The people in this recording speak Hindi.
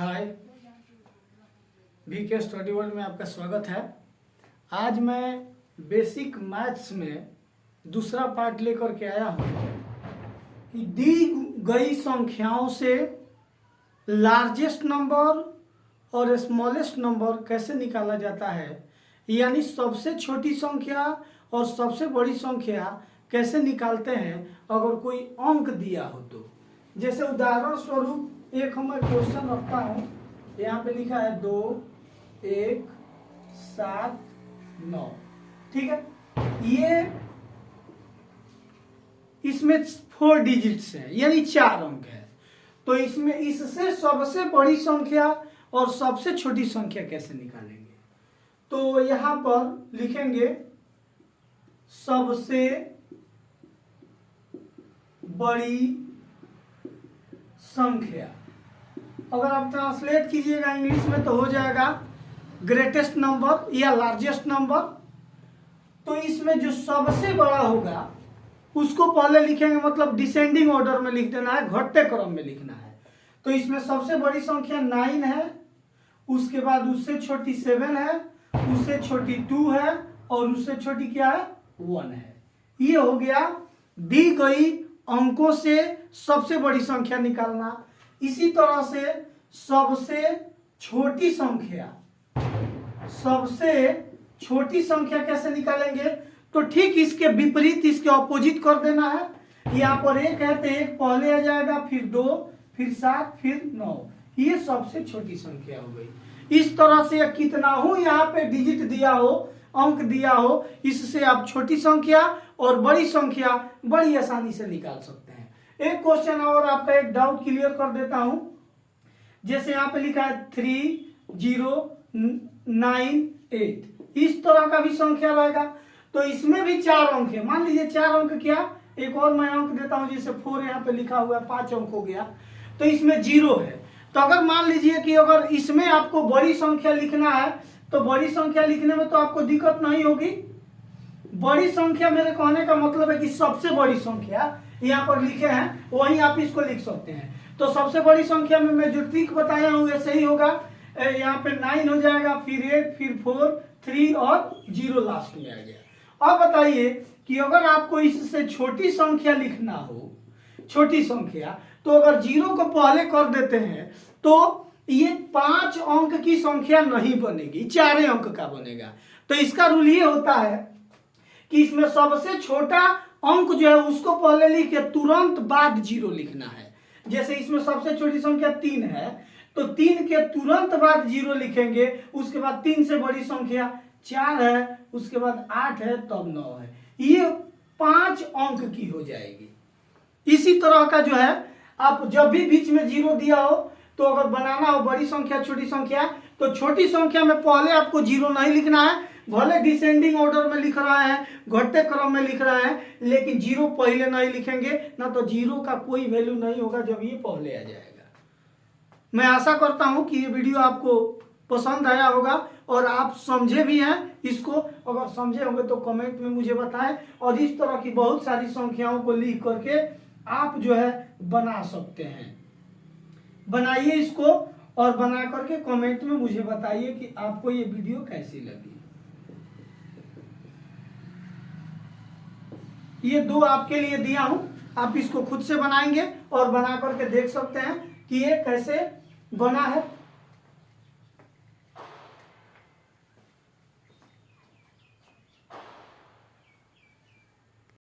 हाय, VK स्टडी वर्ल्ड में आपका स्वागत है। आज मैं बेसिक मैथ्स में दूसरा पार्ट लेकर के आया हूँ कि दी गई संख्याओं से लार्जेस्ट नंबर और स्मॉलेस्ट नंबर कैसे निकाला जाता है, यानी सबसे छोटी संख्या और सबसे बड़ी संख्या कैसे निकालते हैं अगर कोई अंक दिया हो तो। जैसे उदाहरण स्वरूप एक मैं क्वेश्चन रखता हूँ, यहाँ पे लिखा है 2, 1, 7, 9। ठीक है, ये इसमें 4 डिजिट्स हैं यानी 4 अंक है। तो इसमें इससे सबसे बड़ी संख्या और सबसे छोटी संख्या कैसे निकालेंगे, तो यहाँ पर लिखेंगे सबसे बड़ी संख्या। अगर आप ट्रांसलेट कीजिएगा इंग्लिश में तो हो जाएगा ग्रेटेस्ट नंबर या लार्जेस्ट नंबर। तो इसमें जो सबसे बड़ा होगा उसको पहले लिखेंगे, मतलब डिसेंडिंग ऑर्डर में लिख देना है, घटते क्रम में लिखना है। तो इसमें सबसे बड़ी संख्या 9 है, उसके बाद उससे छोटी 7 है, उससे छोटी 2 है और उससे छोटी क्या है 1 है। ये हो गया दी गई अंकों से सबसे बड़ी संख्या निकालना। इसी तरह से सबसे छोटी संख्या कैसे निकालेंगे, तो ठीक इसके विपरीत, इसके ऑपोजिट कर देना है। यहाँ पर 1 है तो 1 पहले आ जाएगा, फिर 2, फिर 7, फिर 9। ये सबसे छोटी संख्या हो गई। इस तरह से कितना हो यहाँ पे डिजिट दिया हो, अंक दिया हो, इससे आप छोटी संख्या और बड़ी संख्या बड़ी आसानी से निकाल सकते हैं। एक क्वेश्चन और आपका एक डाउट क्लियर कर देता हूं। जैसे यहाँ पे लिखा है 3, 0, 9, 8। इस तरह का भी संख्या रहेगा, तो इसमें भी 4 अंक है। मान लीजिए 4 अंक क्या, एक और मैं अंक देता हूं, जैसे 4 यहाँ पे लिखा हुआ है, 5 अंक हो गया। तो इसमें 0 है। तो अगर मान लीजिए कि अगर इसमें आपको बड़ी संख्या लिखना है, तो बड़ी संख्या लिखने में तो आपको दिक्कत नहीं होगी। बड़ी संख्या मेरे कहने का मतलब है कि सबसे बड़ी संख्या यहाँ पर लिखे हैं वहीं आप इसको लिख सकते हैं। तो सबसे बड़ी संख्या में मैं जो ट्रिक बताया हूँ वैसे ही होगा। यहाँ पे 9 हो जाएगा, फिर 8, फिर 4, 3 और 0 लास्ट में आ गया। अब बताइए कि अगर आपको इससे छोटी संख्या लिखना हो, छोटी संख्या, तो अगर 0 को पहले कर देते हैं तो ये 5 अंक की संख्या नहीं बनेगी, 4 अंक का बनेगा। तो इसका रूल ये होता है कि इसमें सबसे छोटा अंक जो है उसको पहले लिख के तुरंत बाद 0 लिखना है। जैसे इसमें सबसे छोटी संख्या 3 है, तो 3 के तुरंत बाद 0 लिखेंगे। उसके बाद 3 से बड़ी संख्या 4 है, उसके बाद 8 है, तब 9 है। ये 5 अंक की हो जाएगी। इसी तरह का जो है, आप जब भी बीच में 0 दिया हो, तो अगर बनाना हो बड़ी संख्या छोटी संख्या, तो छोटी संख्या में पहले आपको 0 नहीं लिखना है। भले डिसेंडिंग ऑर्डर में लिख रहा है, घटते क्रम में लिख रहा है, लेकिन 0 पहले नहीं लिखेंगे ना, तो 0 का कोई वैल्यू नहीं होगा जब ये पहले आ जाएगा। मैं आशा करता हूं कि ये वीडियो आपको पसंद आया होगा और आप समझे भी हैं इसको। अगर समझे होंगे तो कमेंट में मुझे बताएं, और इस तरह की बहुत सारी संख्याओं को लिख करके आप जो है बना सकते हैं। बनाइए इसको और बना करके कमेंट में मुझे बताइए कि आपको ये वीडियो कैसी लगी। ये 2 आपके लिए दिया हूं, आप इसको खुद से बनाएंगे और बना करके देख सकते हैं कि ये कैसे बना है।